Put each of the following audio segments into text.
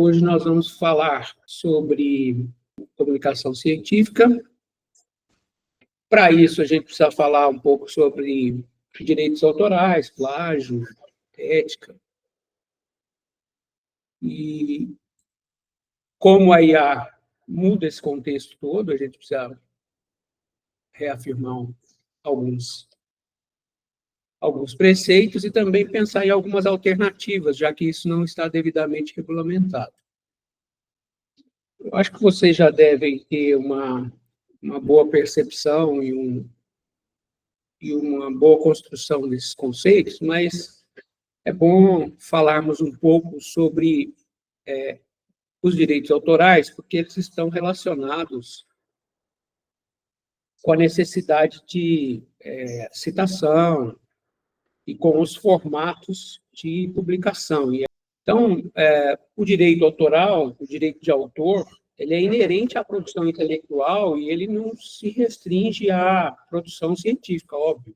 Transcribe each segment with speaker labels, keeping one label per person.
Speaker 1: Hoje nós vamos falar sobre comunicação científica. Para isso, a gente precisa falar um pouco sobre direitos autorais, plágio, ética. E como a IA muda esse contexto todo, a gente precisa reafirmar alguns preceitos e também pensar em algumas alternativas, já que isso não está devidamente regulamentado. Eu acho que vocês já devem ter uma boa percepção e uma boa construção desses conceitos, mas é bom falarmos um pouco sobre os direitos autorais, porque eles estão relacionados com a necessidade de citação e com os formatos de publicação. Então, o direito autoral, o direito de autor, ele é inerente à produção intelectual e ele não se restringe à produção científica, óbvio.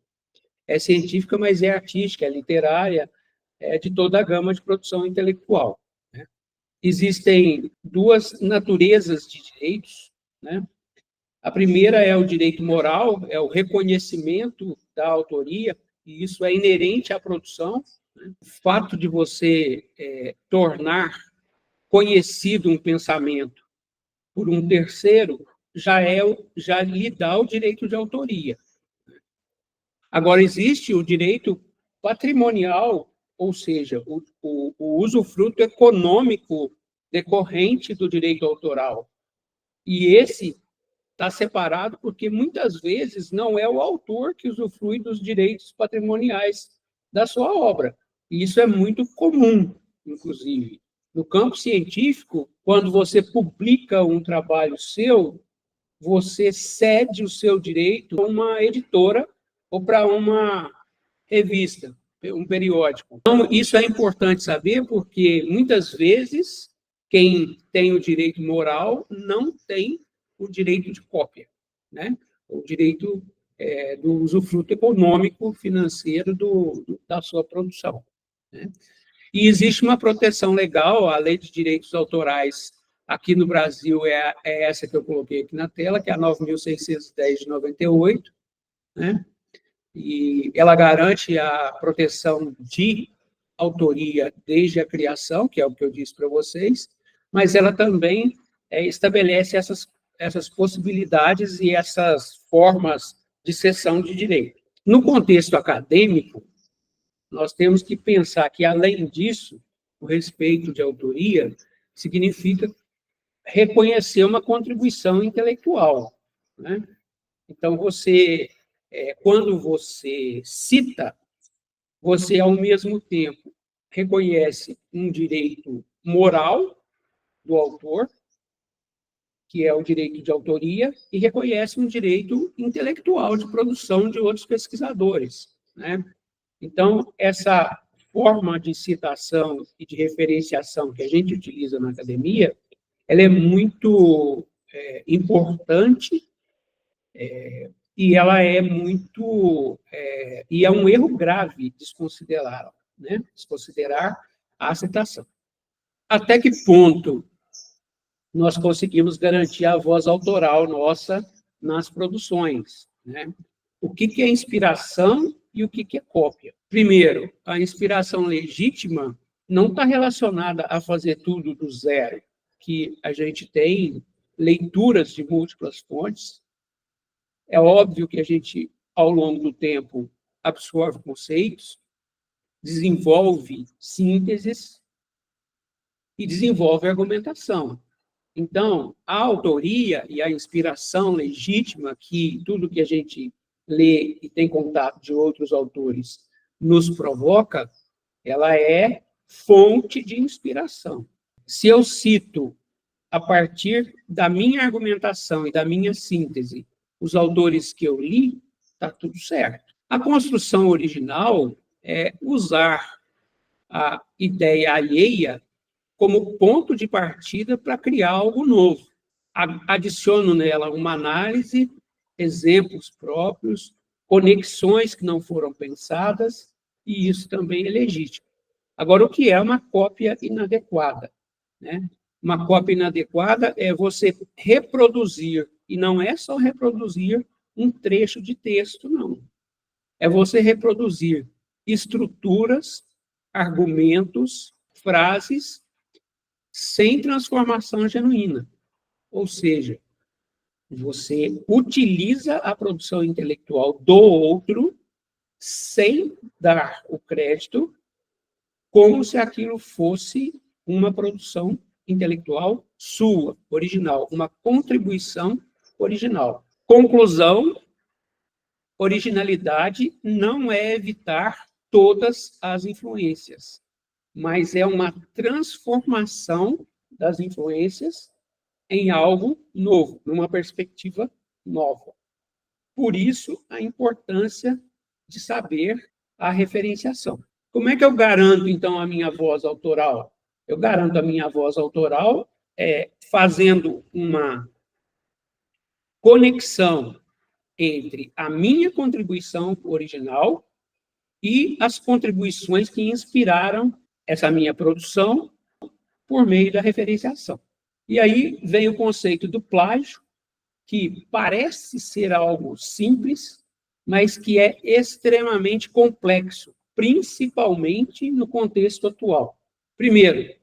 Speaker 1: É científica, mas é artística, é literária, é de toda a gama de produção intelectual, né? Existem duas naturezas de direitos, né? A primeira é o direito moral, é o reconhecimento da autoria, e isso é inerente à produção, né? O fato de você tornar conhecido um pensamento por um terceiro já lhe dá o direito de autoria. Agora, existe o direito patrimonial, ou seja, o usufruto econômico decorrente do direito autoral. E esse está separado porque, muitas vezes, não é o autor que usufrui dos direitos patrimoniais da sua obra. E isso é muito comum, inclusive. No campo científico, quando você publica um trabalho seu, você cede o seu direito a uma editora ou para uma revista, um periódico. Então, isso é importante saber, porque, muitas vezes, quem tem o direito moral não tem o direito de cópia, né? O direito do usufruto econômico, financeiro da sua produção, né? E existe uma proteção legal, a Lei de Direitos Autorais aqui no Brasil é essa que eu coloquei aqui na tela, que é a 9.610 de 98, né? E ela garante a proteção de autoria desde a criação, que é o que eu disse para vocês, mas ela também estabelece essas possibilidades e essas formas de cessão de direito. No contexto acadêmico, nós temos que pensar que, além disso, o respeito de autoria significa reconhecer uma contribuição intelectual, né? Então, quando você cita, você, ao mesmo tempo, reconhece um direito moral do autor, que é o direito de autoria, e reconhece um direito intelectual de produção de outros pesquisadores, né? Então, essa forma de citação e de referenciação que a gente utiliza na academia, ela é muito importante, e ela é e é um erro grave desconsiderar a citação. Até que ponto nós conseguimos garantir a voz autoral nossa nas produções, né? O que é inspiração e o que é cópia? Primeiro, a inspiração legítima não está relacionada a fazer tudo do zero, que a gente tem leituras de múltiplas fontes. É óbvio que a gente, ao longo do tempo, absorve conceitos, desenvolve sínteses e desenvolve argumentação. Então, a autoria e a inspiração legítima, que tudo que a gente lê e tem contato de outros autores nos provoca, ela é fonte de inspiração. Se eu cito, a partir da minha argumentação e da minha síntese, os autores que eu li, está tudo certo. A construção original é usar a ideia alheia como ponto de partida para criar algo novo. Adiciono nela uma análise, exemplos próprios, conexões que não foram pensadas, e isso também é legítimo. Agora, o que é uma cópia inadequada? né? Uma cópia inadequada é você reproduzir, e não é só reproduzir um trecho de texto, não. É você reproduzir estruturas, argumentos, frases, sem transformação genuína. Ou seja, você utiliza a produção intelectual do outro sem dar o crédito, como se aquilo fosse uma produção intelectual sua, original, uma contribuição original. Conclusão: originalidade não é evitar todas as influências, mas é uma transformação das influências em algo novo, numa perspectiva nova. Por isso, a importância de saber a referenciação. Como é que eu garanto, então, a minha voz autoral? Eu garanto a minha voz autoral fazendo uma conexão entre a minha contribuição original e as contribuições que inspiraram essa minha produção por meio da referenciação. E aí vem o conceito do plágio, que parece ser algo simples, mas que é extremamente complexo, principalmente no contexto atual. Primeiro,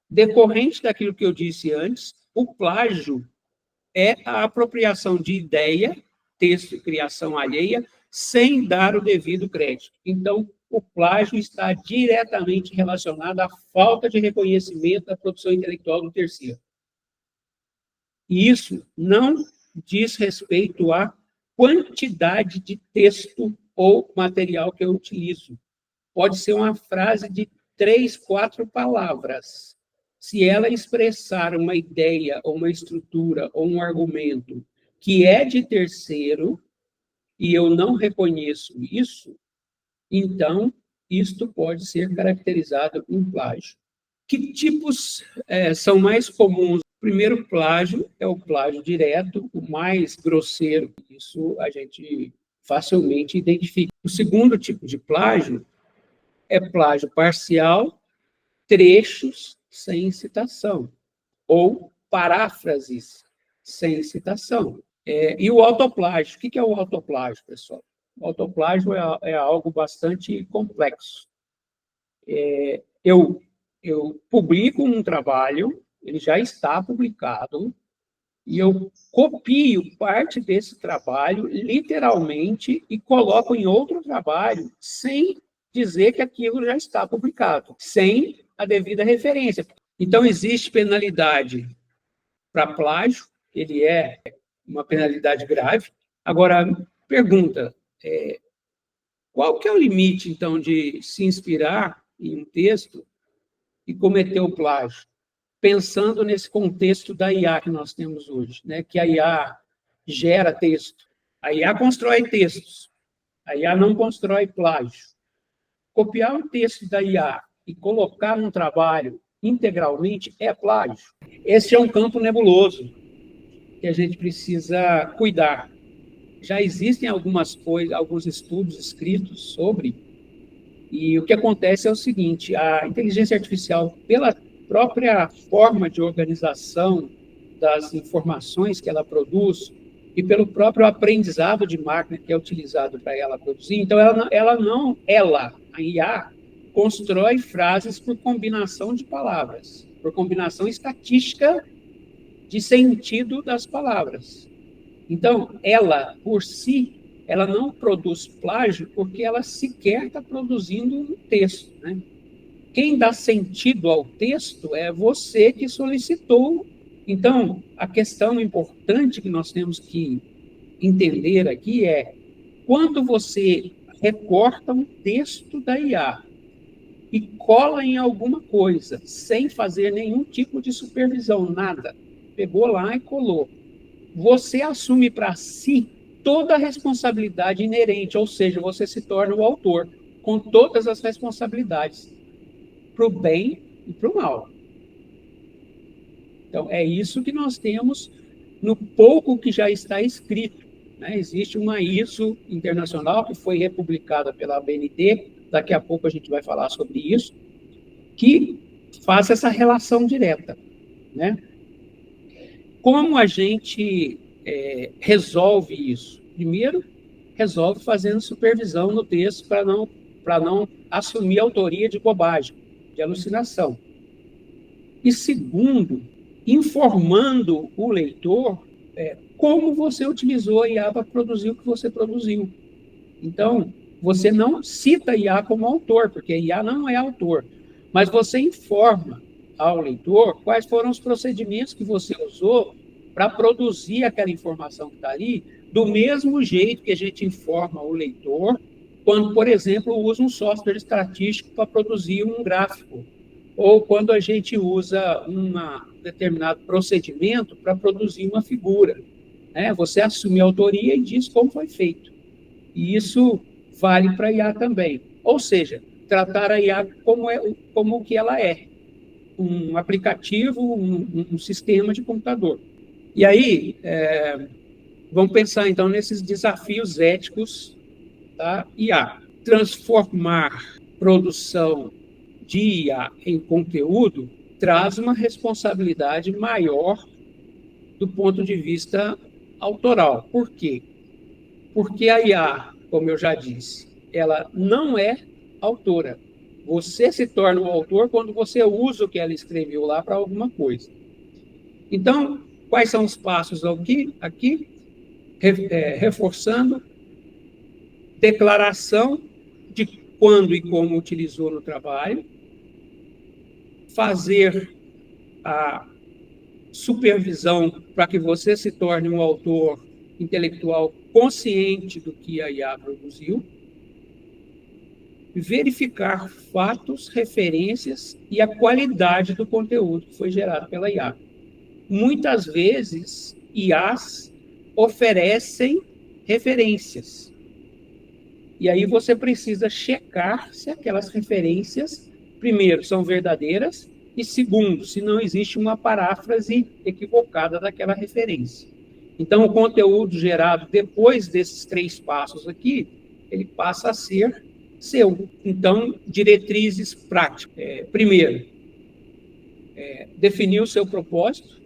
Speaker 1: decorrente daquilo que eu disse antes, o plágio é a apropriação de ideia, texto e criação alheia, sem dar o devido crédito. Então, o plágio está diretamente relacionado à falta de reconhecimento da produção intelectual do terceiro. E isso não diz respeito à quantidade de texto ou material que eu utilizo. Pode ser uma frase de 3, 4 palavras. Se ela expressar uma ideia, ou uma estrutura, ou um argumento que é de terceiro, e eu não reconheço isso, então, isto pode ser caracterizado em plágio. Que tipos são mais comuns? O primeiro plágio é o plágio direto, o mais grosseiro. Isso a gente facilmente identifica. O segundo tipo de plágio é plágio parcial, trechos sem citação, ou paráfrases sem citação. E o autoplágio? O que é o autoplágio, pessoal? O autoplágio é algo bastante complexo. Eu publico um trabalho, ele já está publicado, e eu copio parte desse trabalho, literalmente, e coloco em outro trabalho, sem dizer que aquilo já está publicado, sem a devida referência. Então, existe penalidade para plágio, ele é uma penalidade grave. Agora, pergunta, qual que é o limite, então, de se inspirar em um texto e cometer o plágio? Pensando nesse contexto da IA que nós temos hoje, né? Que a IA gera texto, a IA constrói textos, a IA não constrói plágio. Copiar um texto da IA e colocar num trabalho integralmente é plágio. Esse é um campo nebuloso que a gente precisa cuidar. Já existem algumas coisas, alguns estudos escritos sobre, e o que acontece é o seguinte: a inteligência artificial, pela própria forma de organização das informações que ela produz e pelo próprio aprendizado de máquina que é utilizado para ela produzir, então a IA, constrói frases por combinação de palavras, por combinação estatística de sentido das palavras. Então, ela, por si, ela não produz plágio porque ela sequer está produzindo um texto, né? Quem dá sentido ao texto é você que solicitou. Então, a questão importante que nós temos que entender aqui é: quando você recorta um texto da IA e cola em alguma coisa, sem fazer nenhum tipo de supervisão, nada, pegou lá e colou, você assume para si toda a responsabilidade inerente, ou seja, você se torna o autor, com todas as responsabilidades, para o bem e para o mal. Então, é isso que nós temos no pouco que já está escrito, né? Existe uma ISO internacional que foi republicada pela ABNT, daqui a pouco a gente vai falar sobre isso, que faça essa relação direta, né? Como a gente resolve isso? Primeiro, resolve fazendo supervisão no texto para não assumir autoria de bobagem, de alucinação. E segundo, informando o leitor como você utilizou a IA para produzir o que você produziu. Então, você não cita a IA como autor, porque a IA não é autor, mas você informa ao leitor quais foram os procedimentos que você usou para produzir aquela informação que está ali, do mesmo jeito que a gente informa o leitor quando, por exemplo, usa um software estatístico para produzir um gráfico, ou quando a gente usa um determinado procedimento para produzir uma figura. Você assume a autoria e diz como foi feito. E isso vale para a IA também. Ou seja, tratar a IA como o que ela é, um aplicativo, um sistema de computador. E aí, vamos pensar, então, nesses desafios éticos da IA. Transformar produção de IA em conteúdo traz uma responsabilidade maior do ponto de vista autoral. Por quê? Porque a IA, como eu já disse, ela não é autora. Você se torna o autor quando você usa o que ela escreveu lá para alguma coisa. Então, quais são os passos aqui? Reforçando, declaração de quando e como utilizou no trabalho, fazer a supervisão para que você se torne um autor intelectual consciente do que a IA produziu, verificar fatos, referências e a qualidade do conteúdo que foi gerado pela IA. Muitas vezes, IAs oferecem referências. E aí você precisa checar se aquelas referências, primeiro, são verdadeiras, e segundo, se não existe uma paráfrase equivocada daquela referência. Então, o conteúdo gerado depois desses 3 passos aqui, ele passa a ser seu. Então, diretrizes práticas. Primeiro, definir o seu propósito.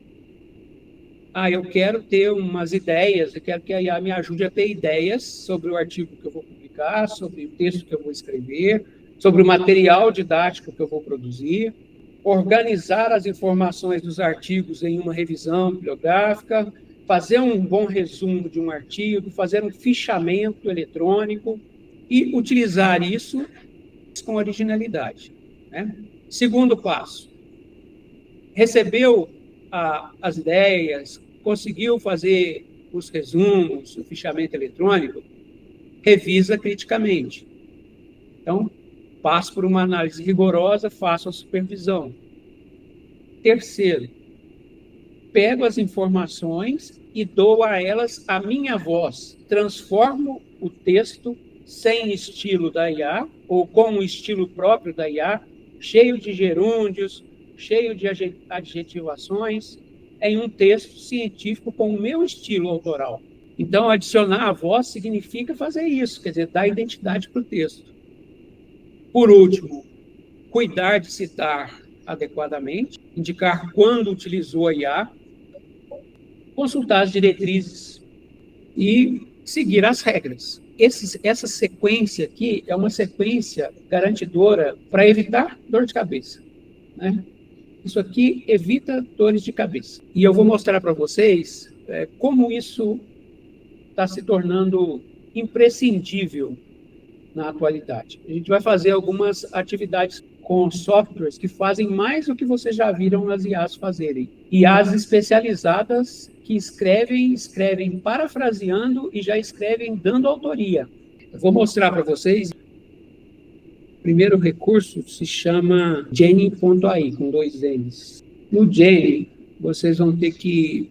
Speaker 1: Eu quero ter umas ideias, eu quero que a IA me ajude a ter ideias sobre o artigo que eu vou publicar, sobre o texto que eu vou escrever, sobre o material didático que eu vou produzir, organizar as informações dos artigos em uma revisão bibliográfica, fazer um bom resumo de um artigo, fazer um fichamento eletrônico e utilizar isso com originalidade, né? Segundo passo, recebeu as ideias, conseguiu fazer os resumos, o fichamento eletrônico, revisa criticamente. Então, passo por uma análise rigorosa, faço a supervisão. Terceiro, pego as informações e dou a elas a minha voz, transformo o texto sem estilo da IA, ou com o estilo próprio da IA, cheio de gerúndios, cheio de adjetivações, em um texto científico com o meu estilo autoral. Então, adicionar a voz significa fazer isso, quer dizer, dar identidade para o texto. Por último, cuidar de citar adequadamente, indicar quando utilizou a IA, consultar as diretrizes e seguir as regras. Essa sequência aqui é uma sequência garantidora para evitar dor de cabeça, né? Isso aqui evita dores de cabeça. E eu vou mostrar para vocês como isso está se tornando imprescindível na atualidade. A gente vai fazer algumas atividades com softwares que fazem mais do que vocês já viram as IAs fazerem. IAs especializadas que escrevem parafraseando e já escrevem dando autoria. Eu vou mostrar para vocês. O primeiro recurso se chama Genie.ai, com 2 N's. No Genie, vocês vão ter que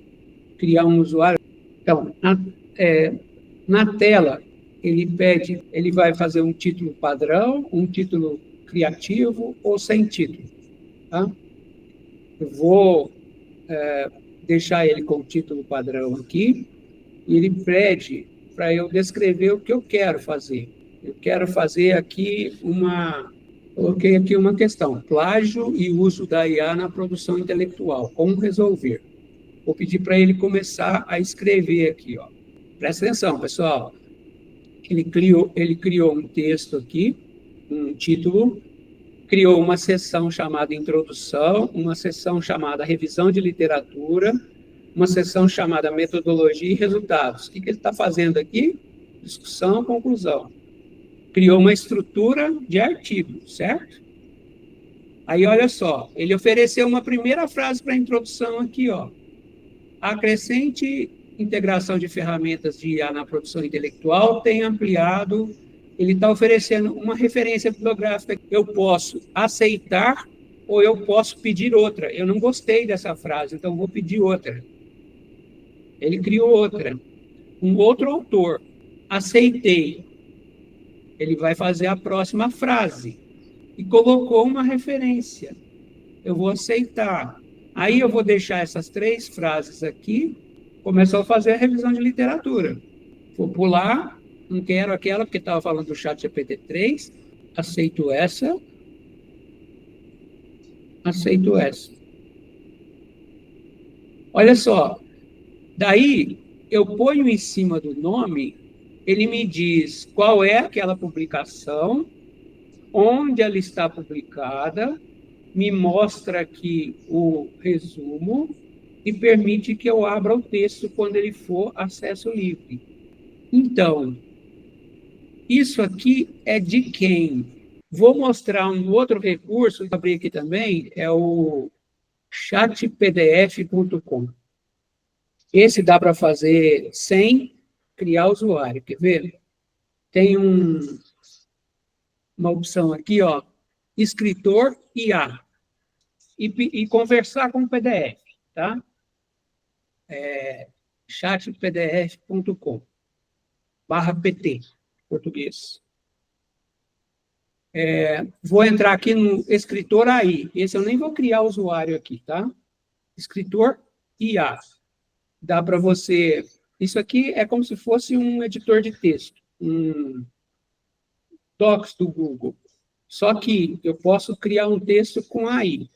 Speaker 1: criar um usuário. Então, na tela, ele vai fazer um título padrão, um título criativo ou sem título. Tá? Eu vou deixar ele com o título padrão aqui, e ele pede para eu descrever o que eu quero fazer. Eu quero fazer aqui Coloquei aqui uma questão: plágio e uso da IA na produção intelectual, como resolver? Vou pedir para ele começar a escrever aqui, ó. Presta atenção, pessoal. Ele criou um texto aqui, um título, criou uma seção chamada Introdução, uma seção chamada Revisão de Literatura, uma seção chamada Metodologia e Resultados. O que ele está fazendo aqui? Discussão, conclusão. Criou uma estrutura de artigo, certo? Aí, olha só, ele ofereceu uma primeira frase para a introdução aqui, ó. A crescente integração de ferramentas de IA na produção intelectual tem ampliado, ele está oferecendo uma referência bibliográfica. Eu posso aceitar ou eu posso pedir outra. Eu não gostei dessa frase, então vou pedir outra. Ele criou outra. Um outro autor. Aceitei. Ele vai fazer a próxima frase. E colocou uma referência. Eu vou aceitar. Aí eu vou deixar essas 3 frases aqui, começou a fazer a revisão de literatura. Vou pular, não quero aquela, porque estava falando do chat GPT-3, aceito essa, aceito essa. Olha só, daí eu ponho em cima do nome, ele me diz qual é aquela publicação, onde ela está publicada, me mostra aqui o resumo e permite que eu abra o texto quando ele for acesso livre. Então, isso aqui é de quem? Vou mostrar um outro recurso, que eu abri aqui também, é o chatpdf.com. Esse dá para fazer sem criar usuário, quer ver? Tem uma opção aqui, ó, escritor IA, e conversar com o PDF, tá? chatpdf.com/pt, português. Vou entrar aqui no escritor AI. Esse eu nem vou criar usuário aqui, tá? Escritor IA. Dá para você... Isso aqui é como se fosse um editor de texto, um Docs do Google. Só que eu posso criar um texto com AI.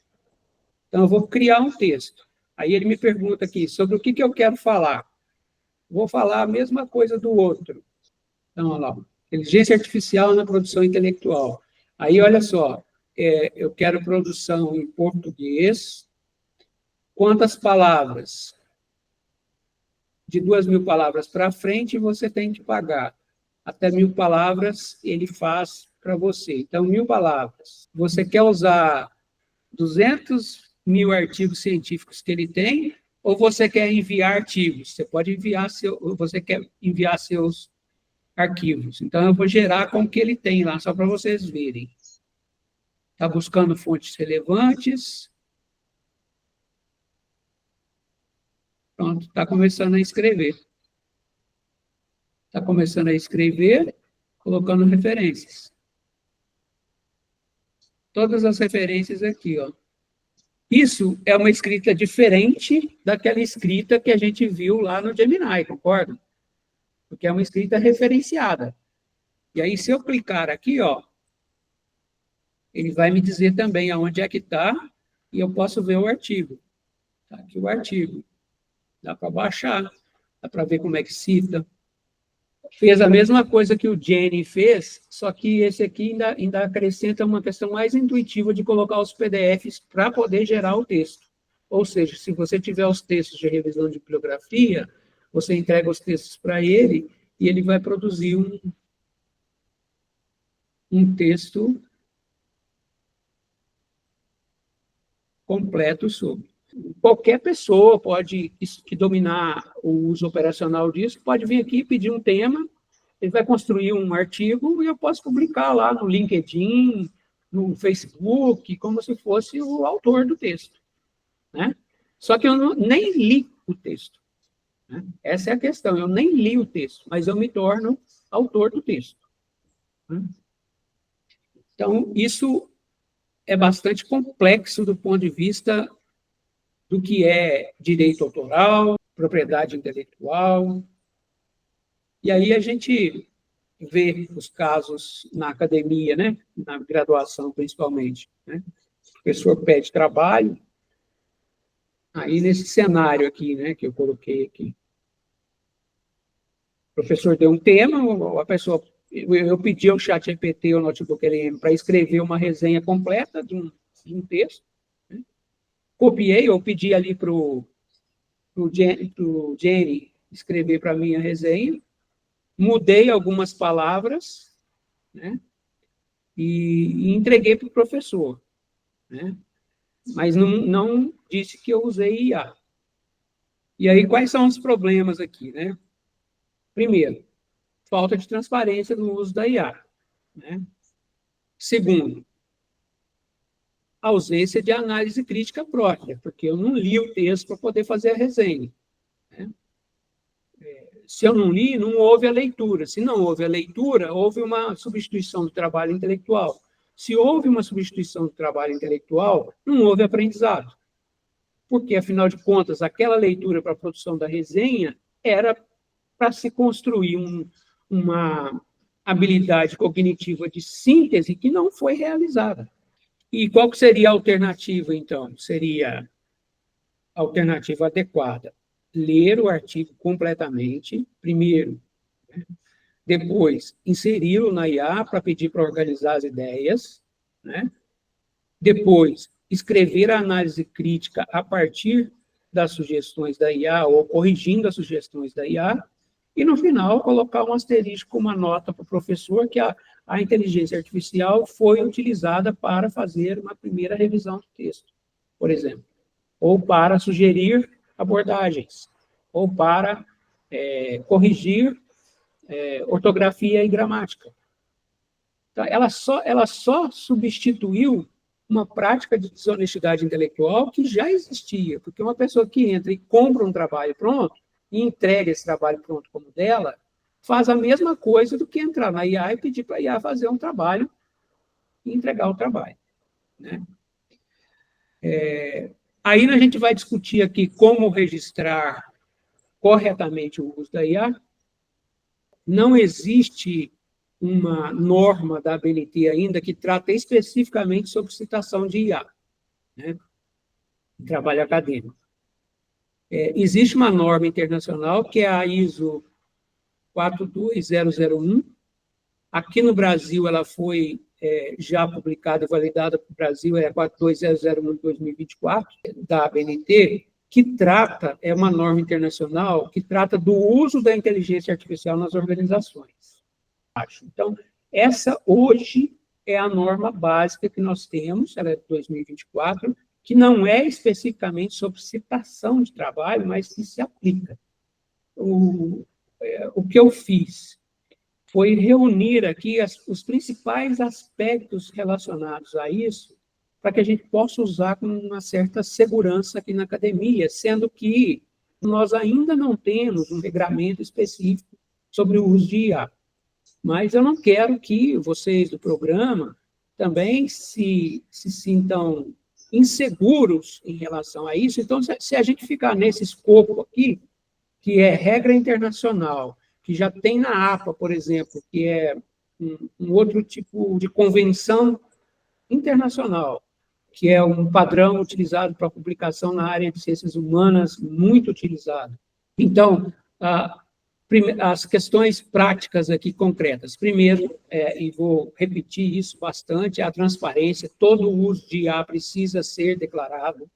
Speaker 1: Então, eu vou criar um texto. Aí ele me pergunta aqui, sobre o que eu quero falar. Vou falar a mesma coisa do outro. Então, olha lá, inteligência artificial na produção intelectual. Aí, olha só, eu quero produção em português. Quantas palavras? De 2.000 palavras para frente, você tem que pagar. Até 1.000 palavras, ele faz para você. Então, 1.000 palavras. Você quer usar 200.000 artigos científicos que ele tem, ou você quer enviar artigos? Você pode enviar você quer enviar seus arquivos. Então, eu vou gerar com o que ele tem lá, só para vocês verem. Está buscando fontes relevantes. Pronto, está começando a escrever. Está começando a escrever, colocando referências. Todas as referências aqui, ó. Isso é uma escrita diferente daquela escrita que a gente viu lá no Gemini, concorda? Porque é uma escrita referenciada. E aí, se eu clicar aqui, ó, ele vai me dizer também aonde é que está e eu posso ver o artigo. Está aqui o artigo. Dá para baixar, dá para ver como é que cita. Fez a mesma coisa que o Jenny fez, só que esse aqui ainda acrescenta uma questão mais intuitiva de colocar os PDFs para poder gerar o texto. Ou seja, se você tiver os textos de revisão de bibliografia, você entrega os textos para ele e ele vai produzir um texto completo sobre. Qualquer pessoa pode, que dominar o uso operacional disso, pode vir aqui e pedir um tema, ele vai construir um artigo e eu posso publicar lá no LinkedIn, no Facebook, como se fosse o autor do texto. Né? Só que eu nem li o texto. Né? Essa é a questão, eu nem li o texto, mas eu me torno autor do texto. Né? Então, isso é bastante complexo do ponto de vista do que é direito autoral, propriedade intelectual. E aí a gente vê os casos na academia, né? Na graduação, principalmente, né? O professor pede trabalho, aí nesse cenário aqui, né, que eu coloquei aqui, o professor deu um tema, a pessoa, eu pedi ao ChatGPT, ao Notebook LM, para escrever uma resenha completa de um texto, né? Copiei, ou pedi ali para o Jenny escrever para mim a resenha, mudei algumas palavras, né? E entreguei para o professor, né? Mas não disse que eu usei IA. E aí, quais são os problemas aqui, né? Primeiro, falta de transparência no uso da IA, né? Segundo, ausência de análise crítica própria, porque eu não li o texto para poder fazer a resenha, né? Se eu não li, não houve a leitura. Se não houve a leitura, houve uma substituição do trabalho intelectual. Se houve uma substituição do trabalho intelectual, não houve aprendizado. Porque, afinal de contas, aquela leitura para a produção da resenha era para se construir uma habilidade cognitiva de síntese que não foi realizada. E qual que seria a alternativa, então? Seria a alternativa adequada: ler o artigo completamente, primeiro, né? Depois, inseri-lo na IA para pedir para organizar as ideias, né? Depois, escrever a análise crítica a partir das sugestões da IA ou corrigindo as sugestões da IA, e, no final, colocar um asterisco, uma nota para o professor que a inteligência artificial foi utilizada para fazer uma primeira revisão do texto, por exemplo, ou para sugerir abordagens, ou para corrigir ortografia e gramática. Então, ela só substituiu uma prática de desonestidade intelectual que já existia, porque uma pessoa que entra e compra um trabalho pronto e entrega esse trabalho pronto como dela, faz a mesma coisa do que entrar na IA e pedir para a IA fazer um trabalho e entregar o trabalho, né? Aí a gente vai discutir aqui como registrar corretamente o uso da IA. Não existe uma norma da ABNT ainda que trata especificamente sobre citação de IA, né? Trabalho acadêmico. Existe uma norma internacional, que é a ISO 42001. Aqui no Brasil, ela foi já publicada e validada para o Brasil, é a 42001 de 2024, da ABNT, que trata, é uma norma internacional, que trata do uso da inteligência artificial nas organizações. Então, essa hoje é a norma básica que nós temos, ela é de 2024, que não é especificamente sobre citação de trabalho, mas que se aplica. O que eu fiz foi reunir aqui os principais aspectos relacionados a isso, para que a gente possa usar com uma certa segurança aqui na academia, sendo que nós ainda não temos um regramento específico sobre o uso de IA. Mas eu não quero que vocês do programa também se sintam inseguros em relação a isso. Então, se a gente ficar nesse escopo aqui, que é regra internacional, que já tem na APA, por exemplo, que é um outro tipo de convenção internacional, que é um padrão utilizado para publicação na área de ciências humanas, muito utilizado. Então, as questões práticas aqui concretas. Primeiro, e vou repetir isso bastante, a transparência. Todo o uso de IA precisa ser declarado.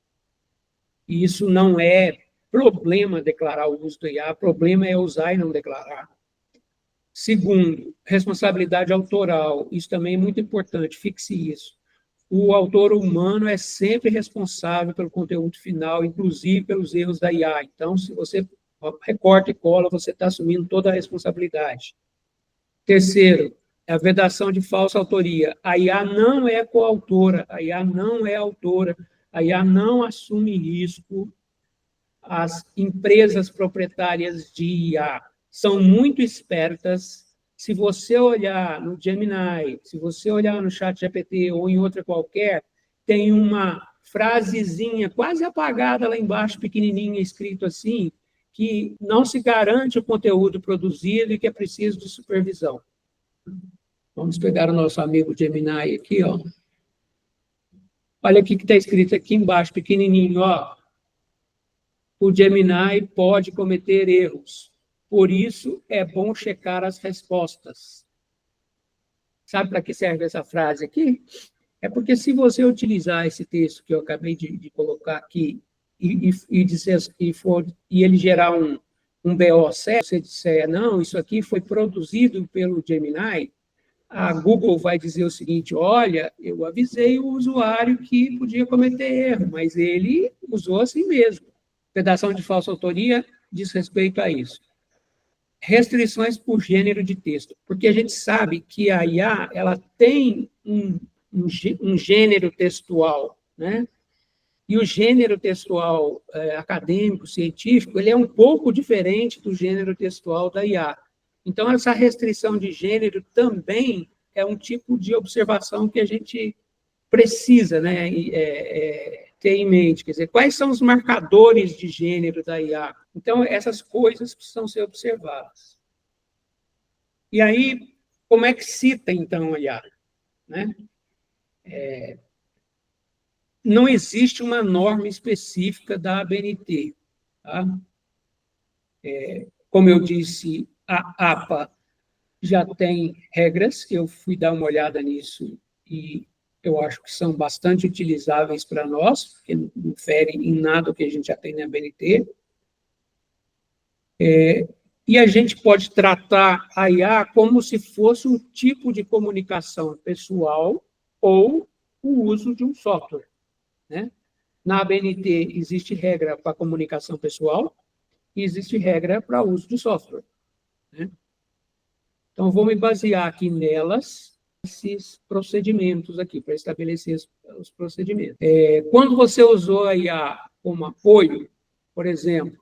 Speaker 1: E isso não é problema declarar o uso do IA, problema é usar e não declarar. Segundo, responsabilidade autoral. Isso também é muito importante, fixe isso. O autor humano é sempre responsável pelo conteúdo final, inclusive pelos erros da IA. Então, se você recorta e cola, você está assumindo toda a responsabilidade. Terceiro, a vedação de falsa autoria. A IA não é coautora, a IA não é autora, a IA não assume risco. As empresas proprietárias de IA são muito espertas. Se você olhar no Gemini, se você olhar no ChatGPT ou em outra qualquer, tem uma frasezinha quase apagada lá embaixo, pequenininha, escrito assim, que não se garante o conteúdo produzido e que é preciso de supervisão. Vamos pegar o nosso amigo Gemini aqui, ó. Olha o que está escrito aqui embaixo, pequenininho, ó. O Gemini pode cometer erros. Por isso, é bom checar as respostas. Sabe para que serve essa frase aqui? É porque se você utilizar esse texto que eu acabei de colocar aqui e dizer, e ele gerar um BO sério, você disser, não, isso aqui foi produzido pelo Gemini, a Google vai dizer o seguinte, olha, eu avisei o usuário que podia cometer erro, mas ele usou assim mesmo. Redação de falsa autoria diz respeito a isso. Restrições por gênero de texto, porque a gente sabe que a IA ela tem um gênero textual, né? E o gênero textual acadêmico, científico, ele é um pouco diferente do gênero textual da IA. Então, essa restrição de gênero também é um tipo de observação que a gente precisa, né, ter em mente. Quer dizer, quais são os marcadores de gênero da IA? Então, essas coisas precisam ser observadas. E aí, como é que cita, então, a IA? Né? Não existe uma norma específica da ABNT. Tá? Como eu disse, a APA já tem regras, eu fui dar uma olhada nisso e eu acho que são bastante utilizáveis para nós, porque não fere em nada o que a gente já tem na ABNT. E a gente pode tratar a IA como se fosse um tipo de comunicação pessoal ou o uso de um software. Né? Na ABNT existe regra para comunicação pessoal e existe regra para uso de software. Né? Então, vou me basear aqui nelas, esses procedimentos aqui, para estabelecer os procedimentos. Quando você usou a IA como apoio, por exemplo,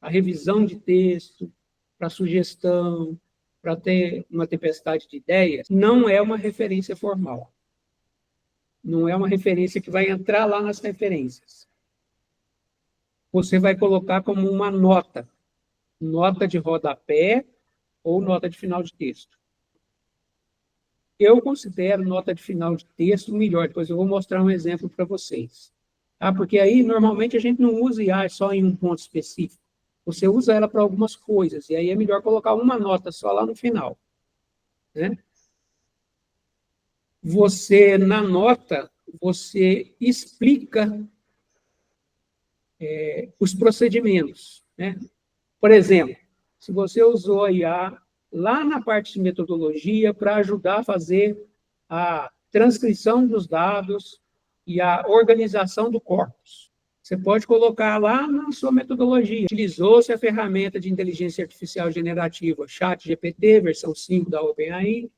Speaker 1: a revisão de texto, para sugestão, para ter uma tempestade de ideias, não é uma referência formal. Não é uma referência que vai entrar lá nas referências. Você vai colocar como uma nota de rodapé ou nota de final de texto. Eu considero nota de final de texto melhor, depois eu vou mostrar um exemplo para vocês. Tá? Porque aí, normalmente, a gente não usa IA só em um ponto específico. Você usa ela para algumas coisas, e aí é melhor colocar uma nota só lá no final. Né? Você, na nota, você explica os procedimentos. Né? Por exemplo, se você usou a IA lá na parte de metodologia para ajudar a fazer a transcrição dos dados e a organização do corpus. Você pode colocar lá na sua metodologia. Utilizou-se a ferramenta de inteligência artificial generativa ChatGPT, versão 5 da OpenAI,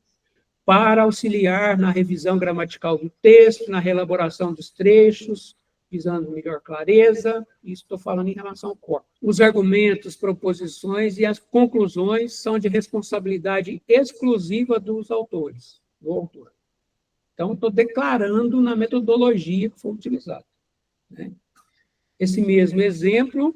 Speaker 1: para auxiliar na revisão gramatical do texto, na reelaboração dos trechos, visando melhor clareza. Isso estou falando em relação ao corpo. Os argumentos, proposições e as conclusões são de responsabilidade exclusiva dos autores, do autor. Então, estou declarando na metodologia que foi utilizada. Né? Esse mesmo exemplo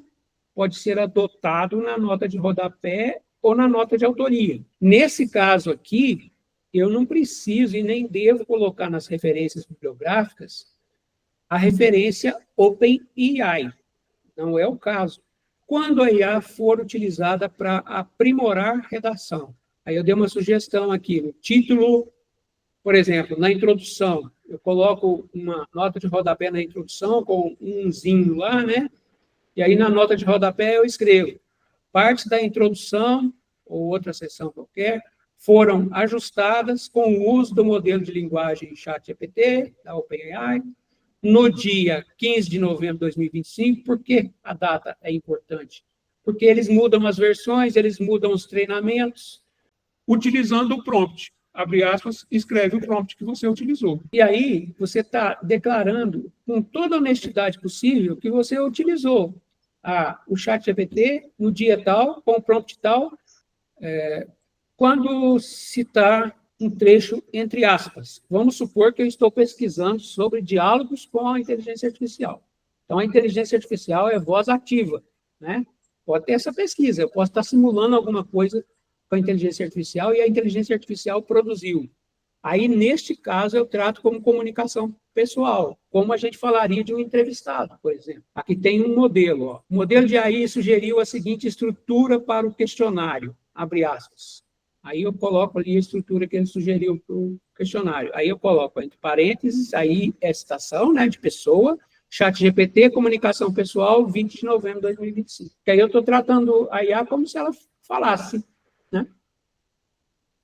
Speaker 1: pode ser adotado na nota de rodapé ou na nota de autoria. Nesse caso aqui, eu não preciso e nem devo colocar nas referências bibliográficas a referência OpenAI. Não é o caso. Quando a IA for utilizada para aprimorar redação, aí eu dei uma sugestão aqui, no título, por exemplo, na introdução, eu coloco uma nota de rodapé na introdução com umzinho lá, né? E aí na nota de rodapé eu escrevo partes da introdução ou outra seção qualquer foram ajustadas com o uso do modelo de linguagem ChatGPT, da OpenAI, no dia 15 de novembro de 2025. Por que a data é importante? Porque eles mudam as versões, eles mudam os treinamentos, utilizando o prompt. Abre aspas, escreve o prompt que você utilizou. E aí, você está declarando, com toda a honestidade possível, que você utilizou o ChatGPT no dia tal, com o prompt tal, quando citar um trecho entre aspas. Vamos supor que eu estou pesquisando sobre diálogos com a inteligência artificial. Então, a inteligência artificial é voz ativa. Né? Pode ter essa pesquisa, eu posso estar simulando alguma coisa com a inteligência artificial e a inteligência artificial produziu. Aí, neste caso, eu trato como comunicação pessoal, como a gente falaria de um entrevistado, por exemplo. Aqui tem um modelo. Ó. O modelo de AI sugeriu a seguinte estrutura para o questionário, abre aspas. Aí eu coloco ali a estrutura que ele sugeriu para o questionário. Aí eu coloco entre parênteses, aí é citação, né, de pessoa, ChatGPT, comunicação pessoal, 20 de novembro de 2025. Que aí eu estou tratando a IA como se ela falasse, né?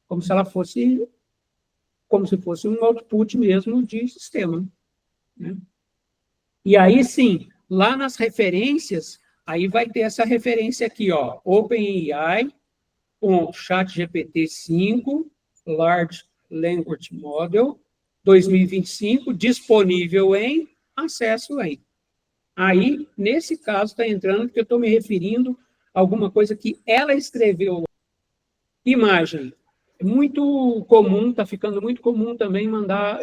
Speaker 1: Como se ela fosse, como se fosse um output mesmo de sistema, né? E aí, sim, lá nas referências, aí vai ter essa referência aqui, ó, OpenAI, ChatGPT-5, Large Language Model, 2025, disponível em, acesso em. Aí, nesse caso, está entrando, porque eu estou me referindo a alguma coisa que ela escreveu. Imagem. É muito comum, está ficando muito comum também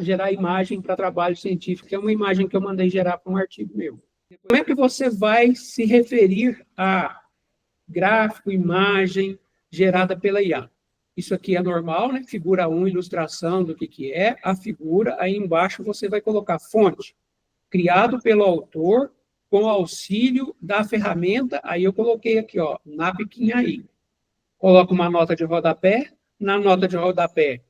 Speaker 1: gerar imagem para trabalho científico, que é uma imagem que eu mandei gerar para um artigo meu. Como é que você vai se referir a gráfico, imagem gerada pela IA? Isso aqui é normal, né? Figura 1, ilustração do que é a figura. Aí embaixo você vai colocar fonte, criado pelo autor, com auxílio da ferramenta. Aí eu coloquei aqui, ó, Napkin AI. Coloco uma nota de rodapé. Na nota de rodapé,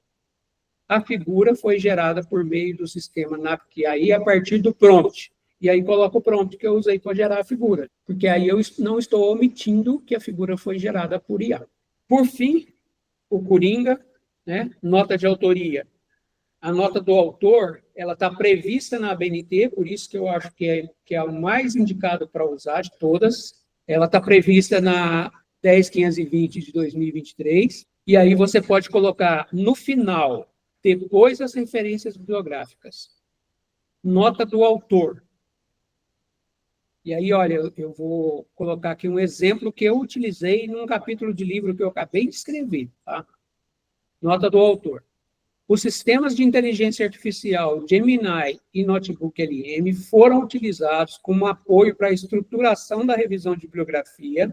Speaker 1: a figura foi gerada por meio do sistema Napkin AI a partir do prompt. E aí coloco o prompt que eu usei para gerar a figura, porque aí eu não estou omitindo que a figura foi gerada por IA. Por fim, o Coringa, né? Nota de autoria. A nota do autor, ela está prevista na ABNT, por isso que eu acho que é o mais indicado para usar de todas. Ela está prevista na 10.520 de 2023, e aí você pode colocar no final, depois das referências bibliográficas, nota do autor. E aí, olha, eu vou colocar aqui um exemplo que eu utilizei num capítulo de livro que eu acabei de escrever, tá? Nota do autor. Os sistemas de inteligência artificial Gemini e Notebook LM foram utilizados como apoio para a estruturação da revisão de bibliografia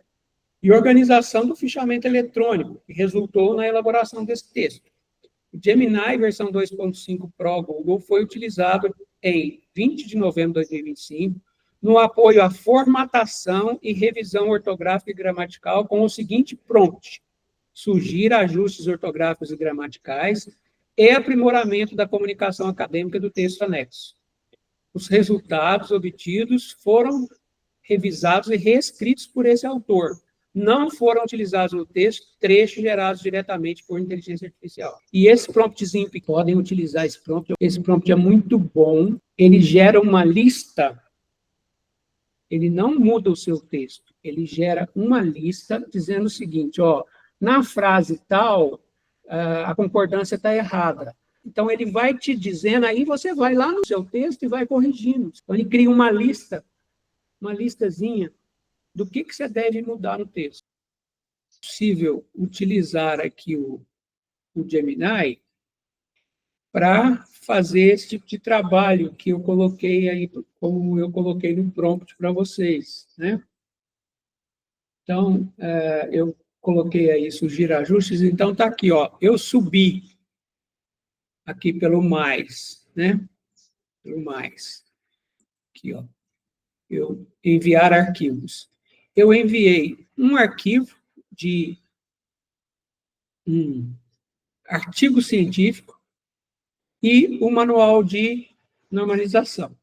Speaker 1: e organização do fichamento eletrônico, que resultou na elaboração desse texto. O Gemini, versão 2.5 Pro Google, foi utilizado em 20 de novembro de 2025 no apoio à formatação e revisão ortográfica e gramatical com o seguinte prompt: sugira ajustes ortográficos e gramaticais e aprimoramento da comunicação acadêmica do texto anexo. Os resultados obtidos foram revisados e reescritos por esse autor. Não foram utilizados no texto trechos gerados diretamente por inteligência artificial. E esse promptzinho, podem utilizar esse prompt é muito bom, ele gera uma lista, ele não muda o seu texto, ele gera uma lista dizendo o seguinte, ó, na frase tal, a concordância está errada. Então, ele vai te dizendo, aí você vai lá no seu texto e vai corrigindo. Então, ele cria uma lista, uma listazinha do que você deve mudar no texto. É possível utilizar aqui o Gemini para fazer esse tipo de trabalho que eu coloquei aí, como eu coloquei no prompt para vocês, né? Então, eu coloquei aí sugira ajustes, então está aqui, ó, eu subi aqui pelo mais, né? Pelo mais. Aqui, ó. Eu enviar arquivos. Eu enviei um arquivo de um artigo científico e o manual de normalização,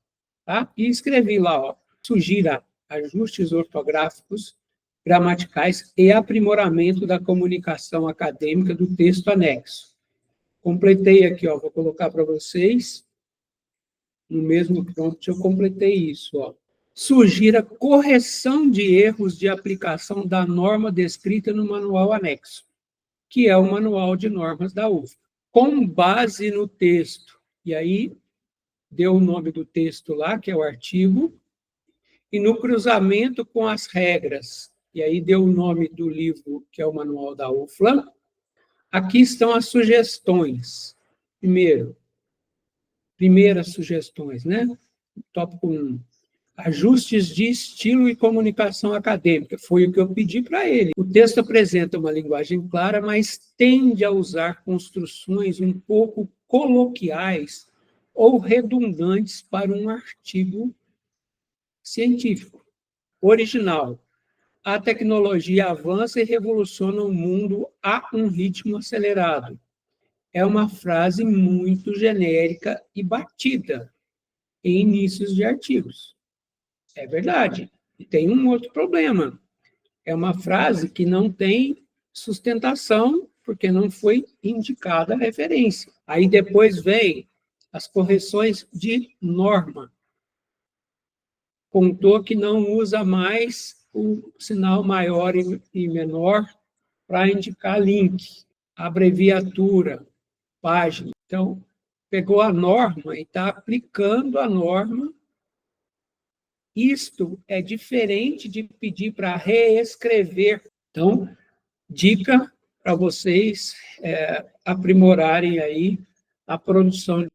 Speaker 1: tá? E escrevi lá, ó, sugira ajustes ortográficos, gramaticais e aprimoramento da comunicação acadêmica do texto anexo. Completei aqui, ó, vou colocar para vocês, no mesmo prompt eu completei isso, ó. Sugira correção de erros de aplicação da norma descrita no manual anexo, que é o manual de normas da UFRGS, com base no texto. E aí, deu o nome do texto lá, que é o artigo, e no cruzamento com as regras. E aí, deu o nome do livro, que é o manual da UFLA. Aqui estão as sugestões. Primeiras sugestões, né? Tópico 1. Ajustes de estilo e comunicação acadêmica, foi o que eu pedi para ele. O texto apresenta uma linguagem clara, mas tende a usar construções um pouco coloquiais ou redundantes para um artigo científico. Original. A tecnologia avança e revoluciona o mundo a um ritmo acelerado. É uma frase muito genérica e batida em inícios de artigos. É verdade. E tem um outro problema. É uma frase que não tem sustentação, porque não foi indicada a referência. Aí depois vem as correções de norma. Contou que não usa mais o sinal maior e menor para indicar link, abreviatura, página. Então, pegou a norma e está aplicando a norma. Isto é diferente de pedir para reescrever. Então, dica para vocês aprimorarem aí a produção.